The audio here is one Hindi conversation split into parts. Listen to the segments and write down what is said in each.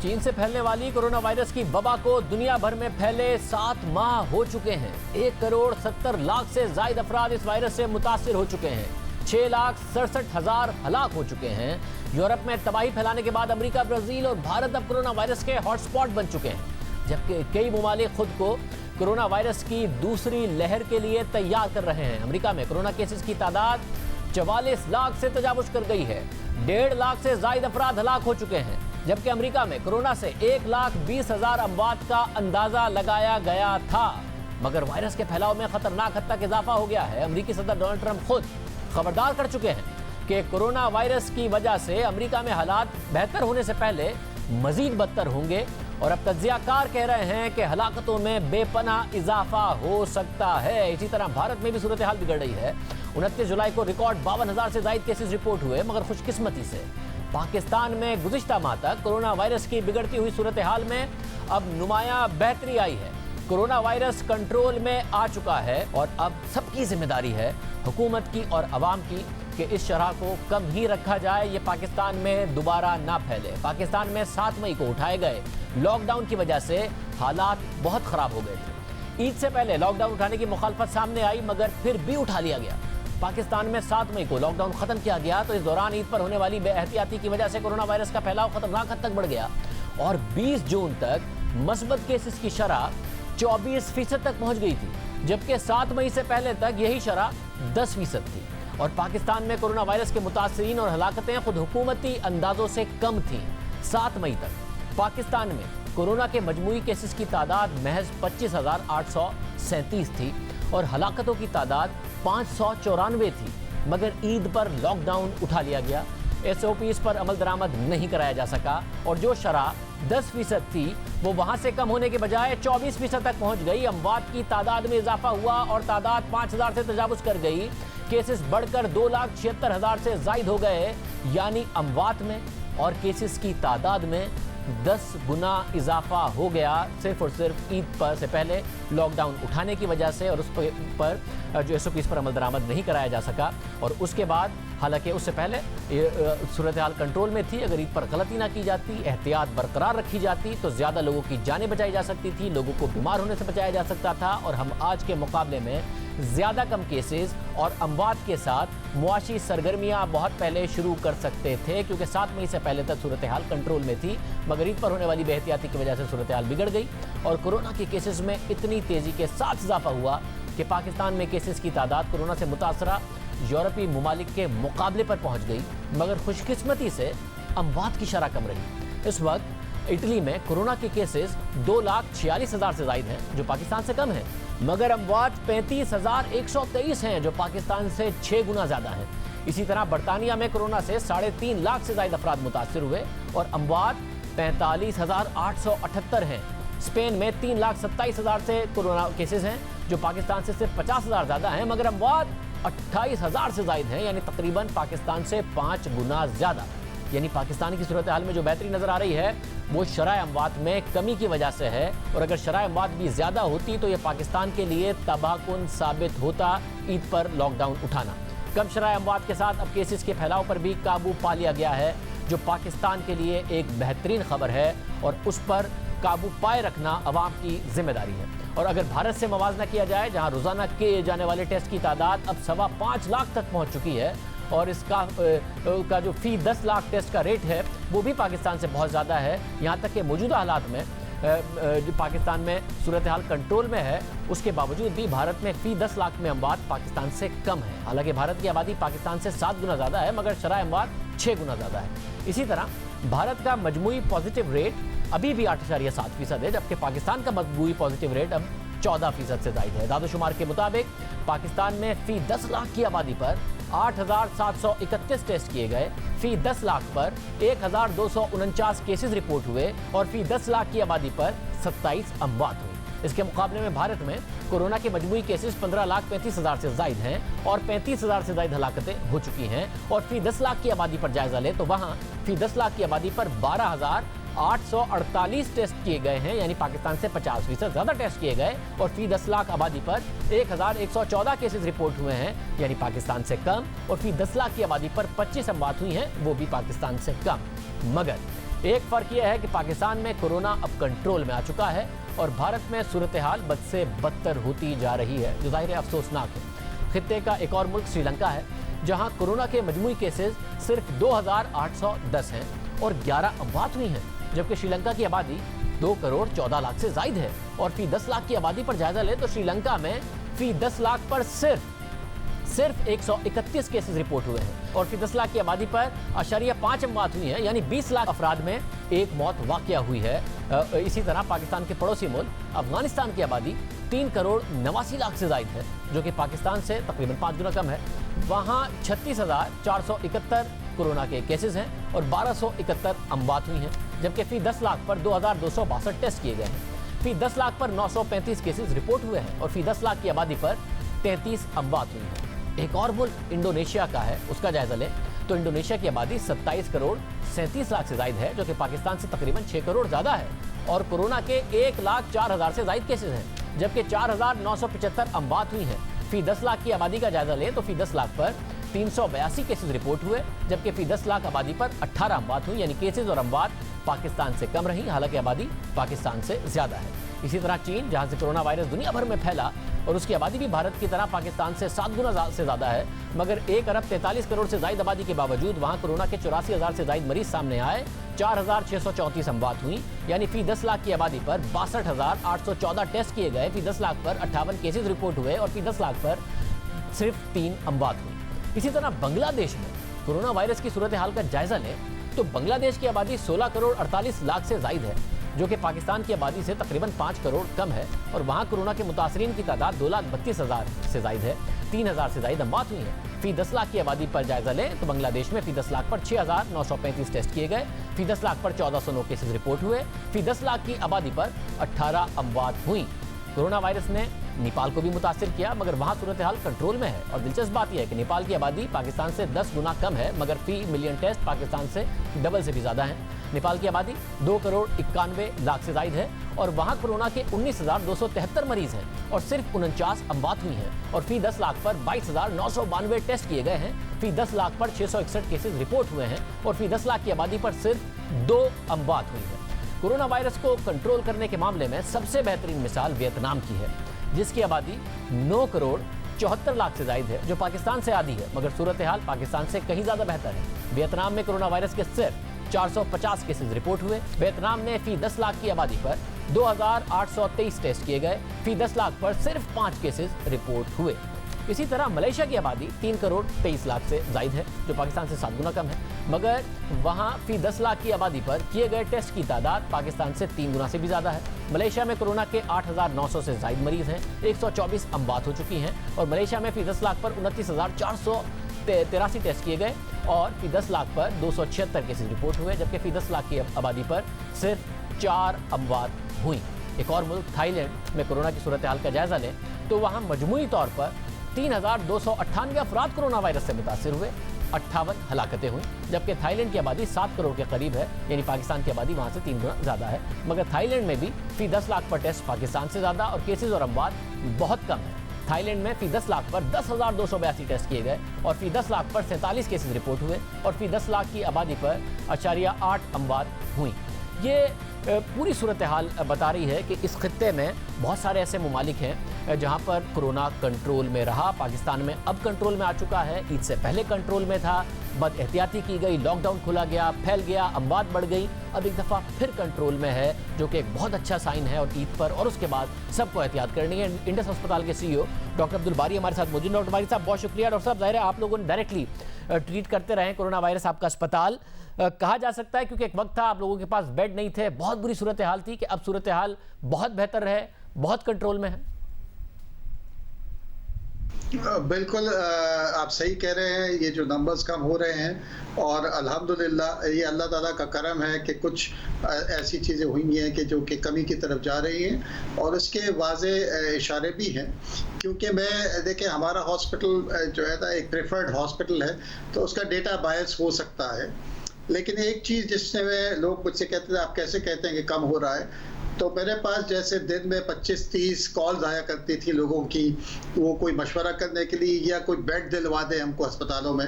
चीन से फैलने वाली कोरोना वायरस की वबा को दुनिया भर में फैले 7 माह हो चुके हैं। 1,70,00,000 से ज्यादा अफराद इस वायरस से मुतासिर हो चुके हैं। 6,67,000 हलाक हो चुके हैं। यूरोप में तबाही फैलाने के बाद अमेरिका, ब्राजील और भारत अब कोरोना वायरस के हॉटस्पॉट बन चुके हैं, जबकि कई ममालिक खुद को कोरोना वायरस की दूसरी लहर के लिए तैयार कर रहे हैं। अमेरिका में कोरोना केसेस की तादाद 44 लाख से तजावुज कर गई है। 1.5 लाख से ज्यादा अफराद हलाक हो चुके हैं, जबकि अमेरिका में कोरोना से 1,20,000 अमवात का अंदाजा लगाया गया था। मगर वायरस के फैलाव में खतरनाक हद तक इजाफा हो गया है। अमेरिकी सदर डोनाल्ड ट्रंप खुद खबरदार कर चुके हैं कि कोरोना वायरस की वजह से अमेरिका में हालात बेहतर होने से पहले मजीद बदतर होंगे, और अब तज्जियाकार कह रहे हैं कि हलाकतों में बेपनाह इजाफा हो सकता है। इसी तरह भारत में भी सूरत हाल बिगड़ रही है। 29 जुलाई को रिकॉर्ड 52,000 से ज्यादा केसेस रिपोर्ट हुए, मगर खुशकिस्मती से पाकिस्तान में गुज़िश्ता माह तक कोरोना वायरस की बिगड़ती हुई सूरत हाल में अब नुमाया बेहतरी आई है। कोरोना वायरस कंट्रोल में आ चुका है और अब सबकी जिम्मेदारी है, हुकूमत की और अवाम की, कि इस शरह को कम ही रखा जाए, ये पाकिस्तान में दोबारा ना फैले। पाकिस्तान में 7 मई को उठाए गए लॉकडाउन की वजह से हालात बहुत ख़राब हो गए थे। ईद से पहले लॉकडाउन उठाने की मुखालफत सामने आई, मगर फिर भी उठा लिया गया। पाकिस्तान में 7 मई को लॉकडाउन ख़त्म किया गया, तो इस दौरान ईद पर होने वाली बेएहतियाती की वजह से कोरोना वायरस का फैलाव खतरनाक हद तक बढ़ गया और 20 जून तक मस्बत केसेस की शरह 24% तक पहुंच गई थी, जबकि 7 मई से पहले तक यही शरह 10% थी। और पाकिस्तान में कोरोना वायरस के मुतासरीन और हलाकतें खुद हुकूमती अंदाजों से कम थीं। 7 मई तक पाकिस्तान में कोरोना के मजमूई केसेस की तादाद महज 25,837 थी और हलाकतों की तादाद 594 थी, मगर ईद पर लॉकडाउन उठा लिया गया। SOPs पर अमल दरामद नहीं कराया जा सका और जो शरह 10% थी वो वहां से कम होने के बजाय 24% तक पहुंच गई। अमवात की तादाद में इजाफा हुआ और तादाद 5,000 से तजावुज कर गई। केसेस बढ़कर 2,76,000 से जायद हो गए, यानी अमवात में और केसेस की तादाद में 10 गुना इजाफा हो गया, सिर्फ और सिर्फ ईद पर से पहले लॉकडाउन उठाने की वजह से, और उस पर जो SOPs पर अमल दरामद नहीं कराया जा सका। और उसके बाद, हालांकि उससे पहले सूरत हाल कंट्रोल में थी, अगर ईद पर गलती ना की जाती, एहतियात बरकरार रखी जाती, तो ज़्यादा लोगों की जानें बचाई जा सकती थी, लोगों को बीमार होने से बचाया जा सकता था, और हम आज के मुकाबले में ज़्यादा कम केसेस और अमवात के साथ मुआशी सरगर्मियाँ बहुत पहले शुरू कर सकते थे, क्योंकि 7 मई से पहले तक सूरत हाल कंट्रोल में थी। मगर ईद पर होने वाली बेहतियाती की वजह से सूरत हाल बिगड़ गई और कोरोना के केसेस में इतनी तेज़ी के साथ इजाफा हुआ कि पाकिस्तान में केसेस की तादाद कोरोना से मुतासरा यूरोपीय ममालिक के मुकाबले पर पहुंच गई, मगर खुशकिस्मती से अमवात की शरह कम रही। इस वक्त इटली में कोरोना के केसेस 2,46,000 से ज्यादा हैं, जो पाकिस्तान से कम है, मगर अमवात 35,123 हैं, जो पाकिस्तान से 6 गुना ज़्यादा हैं। इसी तरह बरतानिया में कोरोना से 3.5 लाख से ज्यादा अफराद मुतासिर हुए और अमवात 45,878 हैं। स्पेन में 3,27,000 से कोरोना केसेस हैं, जो पाकिस्तान से सिर्फ 50,000 ज़्यादा हैं, मगर अमवात 28,000 से ज्यादा हैं, यानी तकरीबन पाकिस्तान से 5 गुना ज़्यादा। यानी पाकिस्तान की सूरत हाल में जो बेहतरी नज़र आ रही है वो शरह अमवात में कमी की वजह से है, और अगर शरह अमवात भी ज़्यादा होती तो ये पाकिस्तान के लिए तबाहकुन साबित होता ईद पर लॉकडाउन उठाना। कम शरह अमवात के साथ अब केसेस के फैलाव पर भी काबू पा लिया गया है, जो पाकिस्तान के लिए एक बेहतरीन खबर है, और उस पर काबू पाए रखना अवाम की जिम्मेदारी है। और अगर भारत से मवाजना किया जाए, जहाँ रोज़ाना किए जाने वाले टेस्ट की तादाद अब 5.25 लाख तक पहुँच चुकी है, और इसका का जो फी 10 लाख टेस्ट का रेट है वो भी पाकिस्तान से बहुत ज़्यादा है। यहाँ तक कि मौजूदा हालात में जो पाकिस्तान में सूरत हाल कंट्रोल में है, उसके बावजूद भी भारत में फी 10 लाख में अमवात पाकिस्तान से कम है। हालांकि भारत की आबादी पाकिस्तान से 7 गुना ज़्यादा है, मगर शरह अमवात 6 गुना ज़्यादा है। इसी तरह भारत का मजमूई पॉजिटिव रेट अभी भी 8.7% है, जबकि पाकिस्तान का मजमूई पॉजिटिव रेट अब 14% से ज़ायद है। दादोशुमार के मुताबिक पाकिस्तान में फी 10 लाख की आबादी पर 8,731 टेस्ट किए गए, फी 10 लाख पर 1,249 केसेस रिपोर्ट हुए और फी 10 लाख की आबादी पर 27 अमवात हुई। इसके मुकाबले में भारत में कोरोना के मजमूई केसेस 15,35,000 से जायद हैं और 35,000 से जायद हलाकतें हो चुकी हैं, और फी 10 लाख की आबादी पर जायजा ले तो वहाँ फी 10 लाख की आबादी पर 12,848 टेस्ट किए गए हैं, यानी पाकिस्तान से 50% ज़्यादा टेस्ट किए गए, और फी 10 लाख आबादी पर 1,114 केसेस रिपोर्ट हुए हैं, यानी पाकिस्तान से कम, और फी 10 लाख की आबादी पर 25 अमवात हुई हैं, वो भी पाकिस्तान से कम। मगर एक फर्क यह है कि पाकिस्तान में कोरोना अब कंट्रोल में आ चुका है और भारत में सूरत हाल बद से बदतर होती जा रही है, जो जाहिर अफसोसनाक है। खित्ते का एक और मुल्क श्रीलंका है, जहां कोरोना के मजमूई केसेस सिर्फ 2810 हैं और 11 अमवात हुई हैं, जबकि श्रीलंका की आबादी 2 करोड़ 14 लाख से जायद है। और फी 10 लाख की आबादी पर जायजा ले तो श्रीलंका में फी 10 लाख पर सिर्फ 131 केसेस रिपोर्ट हुए हैं और फी 10 लाख की आबादी पर 0.5 अमवात हुई हैं, यानी 20 लाख अफराद में एक मौत वाक़या हुई है। इसी तरह पाकिस्तान के पड़ोसी मुल्क अफगानिस्तान की आबादी 3 करोड़ 89 लाख से जायद है, जो कि पाकिस्तान से तकरीबन 5 गुना कम है। वहाँ 36,471 कोरोना के केसेस हैं और 1271 अमवात हुई हैं, जबकि फी 10 लाख पर 2,262 टेस्ट किए गए हैं। फी 10 लाख पर 935 केसेस रिपोर्ट हुए हैं और फी 10 लाख की आबादी पर 33 अमवात हुई हैं। एक और मुल्क इंडोनेशिया का है, उसका जायजा लें तो इंडोनेशिया की आबादी 27 करोड़ 37 लाख से जायद है, जो कि पाकिस्तान से तकरीबन 6 करोड़ ज़्यादा है और कोरोना के 1,04,000 से जायद केसेस हैं, जबकि 4,975 अमवात हुई हैं। फी 10 लाख की आबादी का जायजा लें तो फी 10 लाख पर 382 केसेस रिपोर्ट हुए, जबकि फी 10 लाख आबादी पर 18 अमवात हुई, यानी केसेस और अमवात पाकिस्तान से कम रही, हालांकि आबादी पाकिस्तान से ज़्यादा है। इसी तरह चीन, जहां से कोरोना वायरस दुनिया भर में फैला और उसकी आबादी भी भारत की तरह पाकिस्तान से 7 गुना से ज़्यादा है, मगर 1 अरब 43 करोड़ से ज़ायद आबादी के बावजूद वहां कोरोना के 84,000 से ज़ायद मरीज सामने आए, 4,634 अमवात हुई, यानी फी 10 लाख की आबादी पर 62,814 टेस्ट किए गए, फी 10 लाख पर 58 केसेज रिपोर्ट हुए और फी 10 लाख पर सिर्फ 3 अमवात हुई। इसी तरह बांग्लादेश में कोरोना वायरस की सूरत हाल का जायजा लें तो बांग्लादेश की आबादी 16 करोड़ 48 लाख से जायद है, जो कि पाकिस्तान की आबादी से तकरीबन 5 करोड़ कम है और वहाँ कोरोना के मुतासरीन की तादाद 2,32,000 से जायद है, 3,000 से जायद अमवात हुई है। फी 10 लाख की आबादी पर जायजा लें तो बांग्लादेश में फी 10 लाख पर 6,935 टेस्ट किए गए, फी 10 लाख पर 1,409 केसेस रिपोर्ट हुए, फी 10 लाख की आबादी पर 18 अमवात हुई। कोरोना वायरस ने नेपाल को भी मुतासिर किया, मगर वहाँ सूरत हाल कंट्रोल में है और दिलचस्प बात यह है कि नेपाल की आबादी पाकिस्तान से 10 गुना कम है, मगर फी मिलियन टेस्ट पाकिस्तान से डबल से भी ज़्यादा है। नेपाल की आबादी 2 करोड़ 91 लाख से जायद है और वहाँ कोरोना के 19,273 मरीज हैं और सिर्फ 49 अमवात हुई हैं और फी 10 लाख पर 22,992 टेस्ट किए गए हैं, फी 10 लाख पर 661 केसेस रिपोर्ट हुए हैं और फी 10 लाख की आबादी पर सिर्फ 2 अमवात हुई है। कोरोना वायरस को कंट्रोल करने के मामले में सबसे बेहतरीन मिसाल वियतनाम की है, जिसकी आबादी 9 करोड़ 74 लाख से जायद है, जो पाकिस्तान से आधी है, मगर सूरत हाल पाकिस्तान से कहीं ज़्यादा बेहतर है। वियतनाम में कोरोना वायरस के सिर्फ 450 केसेस रिपोर्ट हुए। वियतनाम ने फी 10 लाख की आबादी पर 2,823 टेस्ट किए गए, फी 10 लाख पर सिर्फ 5 केसेस रिपोर्ट हुए। इसी तरह मलेशिया की आबादी 3 करोड़ 23 लाख से जायद है, जो पाकिस्तान से 7 गुना कम है, मगर वहाँ फी 10 लाख की आबादी पर किए गए टेस्ट की तादाद पाकिस्तान से 3 गुना से भी ज़्यादा है। मलेशिया में कोरोना के 8,900 से जायद मरीज हैं, 124 अमवात हो चुकी हैं और मलेशिया में फी 10 लाख पर 29,483 टेस्ट किए गए और फी 10 लाख पर 276 केसेस रिपोर्ट हुए, जबकि फी 10 लाख की आबादी पर सिर्फ 4 अमवात हुई। एक और मुल्क थाईलैंड में कोरोना की सूरत हाल का जायजा लें तो वहाँ मजमूई तौर पर 3,298 अफराद कोरोना वायरस से मुतासिर हुए, 58 हलाकतें हुई, जबकि थाईलैंड की आबादी 7 करोड़ के करीब है, यानी पाकिस्तान की आबादी वहाँ से 3 गुना ज़्यादा है, मगर थाईलैंड में भी फी 10 लाख पर टेस्ट पाकिस्तान से ज़्यादा और केसेस और अमवात बहुत कम है। थाईलैंड में फी 10 लाख पर 10,282 टेस्ट किए गए और फी 10 लाख पर 47 केसेस रिपोर्ट हुए और फी 10 लाख की आबादी पर 0.8 अमवात हुई। ये पूरी सूरत हाल बता रही है कि इस खित्ते में बहुत सारे ऐसे ममालिक हैं जहां पर कोरोना कंट्रोल में रहा। पाकिस्तान में अब कंट्रोल में आ चुका है, ईद से पहले कंट्रोल में था, बद एहतियाती की गई, लॉकडाउन खोला गया, फैल गया, अमवात बढ़ गई, अब एक दफ़ा फिर कंट्रोल में है, जो कि एक बहुत अच्छा साइन है। और ईद पर और उसके बाद सबको एहतियात करनी है। इंडस अस्पताल के CEO डॉक्टर अब्दुल बारी हमारे साथ मौजूद। डॉक्टर बारी साहब बहुत शुक्रिया। डॉक्टर साहब, जाहिर है आप लोगों ने डायरेक्टली ट्रीट करते रहे कोरोना वायरस, आपका अस्पताल कहा जा सकता है क्योंकि एक वक्त था आप लोगों के पास बेड नहीं थे, बहुत बुरी सूरत हाल थी, कि अब सूरत हाल बहुत बेहतर है, बहुत कंट्रोल में है? बिल्कुल आप सही कह रहे हैं, ये जो नंबर्स कम हो रहे हैं और अल्हम्दुलिल्लाह ये अल्लाह ताला का करम है कि कुछ ऐसी चीज़ें हुई हैं कि जो कि कमी की तरफ जा रही हैं और उसके वाज़े इशारे भी हैं। क्योंकि मैं देखिए, हमारा हॉस्पिटल जो है ना एक प्रेफर्ड हॉस्पिटल है, तो उसका डेटा बायस हो सकता है, लेकिन एक चीज़ जिससे लोग मुझसे कहते थे आप कैसे कहते हैं कि कम हो रहा है, तो मेरे पास जैसे दिन में 25-30 कॉल्स आया करती थी लोगों की, वो कोई मशवरा करने के लिए या कोई बेड दिलवा दे हमको अस्पतालों में।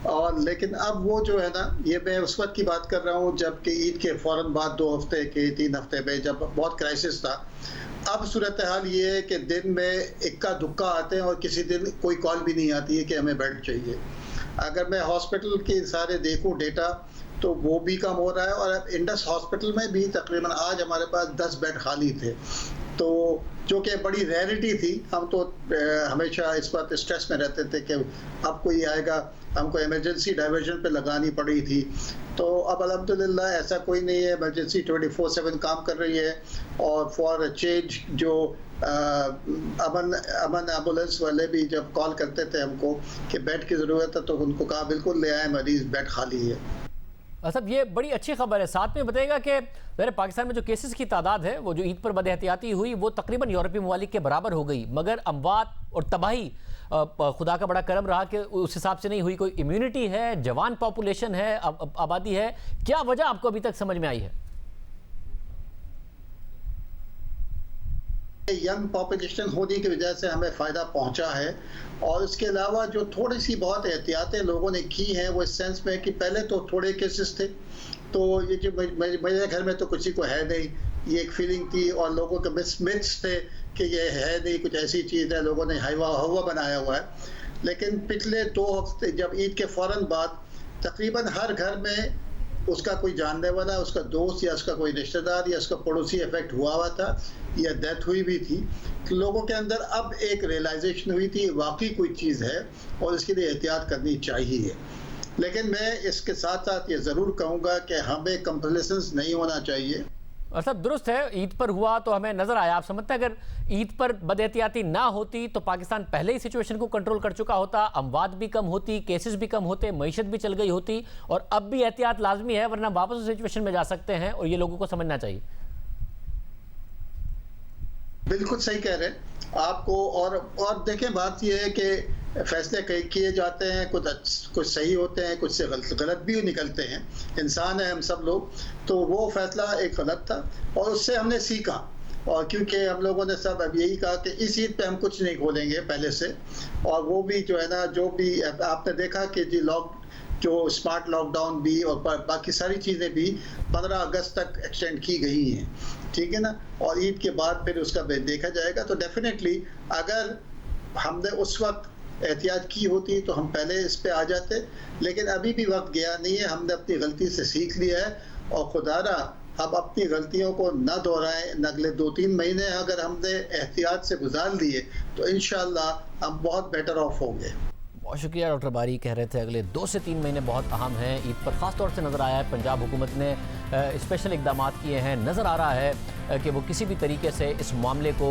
और लेकिन अब वो जो है ना, ये मैं उस वक्त की बात कर रहा हूँ जबकि ईद के फ़ौरन बाद 2 हफ्ते के 3 हफ्ते में जब बहुत क्राइसिस था। अब सूरत हाल ये है कि दिन में इक्का दुक्का आते हैं और किसी दिन कोई कॉल भी नहीं आती है कि हमें बेड चाहिए। अगर मैं हॉस्पिटल के सारे देखूँ डेटा तो वो भी कम हो रहा है, और अब इंडस हॉस्पिटल में भी तकरीबन आज हमारे पास 10 बेड खाली थे, तो जो कि बड़ी रेयरिटी थी। हम तो हमेशा इस बात स्ट्रेस में रहते थे कि अब कोई आएगा, हमको इमरजेंसी डाइवर्जन पे लगानी पड़ी थी। तो अब अल्हम्दुलिल्लाह ऐसा कोई नहीं है, इमरजेंसी 24/7 काम कर रही है। और फॉर चेंज जो अमन एम्बुलेंस वाले भी जब कॉल करते थे हमको कि बेड की ज़रूरत है तो उनको कहा बिल्कुल ले आए मरीज़, बेड खाली है। असद, ये बड़ी अच्छी खबर है। साथ में बताएगा कि मेरे पाकिस्तान में जो केसेस की तादाद है वो जो ईद पर बदएहतियाती हुई वो तकरीबन यूरोपीय ममालिक के बराबर हो गई, मगर अमवात और तबाही खुदा का बड़ा करम रहा कि उस हिसाब से नहीं हुई। कोई इम्यूनिटी है, जवान पॉपुलेशन है, आबादी है, क्या वजह आपको अभी तक समझ में आई है? यंग पॉपुलेशन होने की वजह से हमें फ़ायदा पहुंचा है, और इसके अलावा जो थोड़ी सी बहुत एहतियातें लोगों ने की हैं वो इस सेंस में कि पहले तो थोड़े केसेस थे, तो ये जो मेरे घर में तो किसी को है नहीं, ये एक फीलिंग थी, और लोगों के मिथ्स थे कि ये है नहीं, कुछ ऐसी चीज़ है, लोगों ने हवा बनाया हुआ है। लेकिन पिछले 2 हफ्ते जब ईद के फ़ौरन बाद तकरीबन हर घर में उसका कोई जानने वाला, उसका दोस्त या उसका कोई रिश्तेदार या उसका पड़ोसी इफेक्ट हुआ था या डेथ हुई भी थी, तो लोगों के अंदर अब एक रियलाइजेशन हुई थी वाकई कोई चीज़ है और इसके लिए एहतियात करनी चाहिए। लेकिन मैं इसके साथ साथ ये ज़रूर कहूँगा कि हमें कंप्लेसेंस नहीं होना चाहिए। और सब दुरुस्त है, ईद पर हुआ तो हमें नजर आया। आप समझते हैं अगर ईद पर बदएहतियाती ना होती तो पाकिस्तान पहले ही सिचुएशन को कंट्रोल कर चुका होता, अमवात भी कम होती, केसेस भी कम होते, मईशत भी चल गई होती, और अब भी एहतियात लाजमी है वरना वापस उस सिचुएशन में जा सकते हैं, और ये लोगों को समझना चाहिए। बिल्कुल सही कह रहे हैं आपको। और देखें, बात यह है कि फैसले किए जाते हैं, कुछ सही होते हैं, कुछ से गलत भी निकलते हैं, इंसान है हम सब लोग। तो वो फैसला एक गलत था और उससे हमने सीखा, और क्योंकि हम लोगों ने सब अब यही कहा कि इस ईद पे हम कुछ नहीं खोलेंगे पहले से। और वो भी जो है ना, जो भी आपने देखा कि जो स्मार्ट लॉकडाउन भी और बाकी सारी चीज़ें भी 15 अगस्त तक एक्सटेंड की गई हैं, ठीक है ना। और ईद के बाद फिर उसका देखा जाएगा। तो डेफिनेटली अगर हमने उस वक्त एहतियात की होती तो हम पहले इस पे आ जाते, लेकिन अभी भी वक्त गया नहीं है, हमने अपनी गलती से सीख लिया है, और खुदारा हम अपनी गलतियों को न दोहराएं। अगले 2-3 महीने अगर हमने एहतियात से गुजार लिए तो इंशाअल्लाह हम बहुत बेटर ऑफ होंगे। बहुत शुक्रिया डॉक्टर बारी। कह रहे थे अगले 2 से 3 महीने बहुत अहम हैं। ईद पर ख़ास तौर से नज़र आया है पंजाब हुकूमत ने स्पेशल इकदाम किए हैं। नज़र आ रहा है कि वो किसी भी तरीके से इस मामले को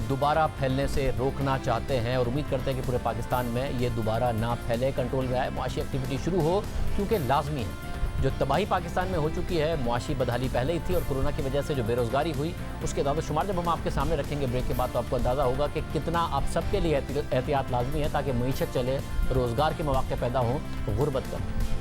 दोबारा फैलने से रोकना चाहते हैं, और उम्मीद करते हैं कि पूरे पाकिस्तान में ये दोबारा ना फैले, कंट्रोल में आए, मुआशी एक्टिविटी शुरू हो, क्योंकि लाजमी है। जो तबाही पाकिस्तान में हो चुकी है, मुआशी बदहाली पहले ही थी, और कोरोना की वजह से जो बेरोज़गारी हुई उसके दादा शुमार जब हम आपके सामने रखेंगे ब्रेक के बाद तो आपको अंदाज़ा होगा कि कितना आप सबके लिए एहतियात लाजमी है ताकि मईशत चले, रोज़गार के मौके पैदा हों, गुर्बत कम।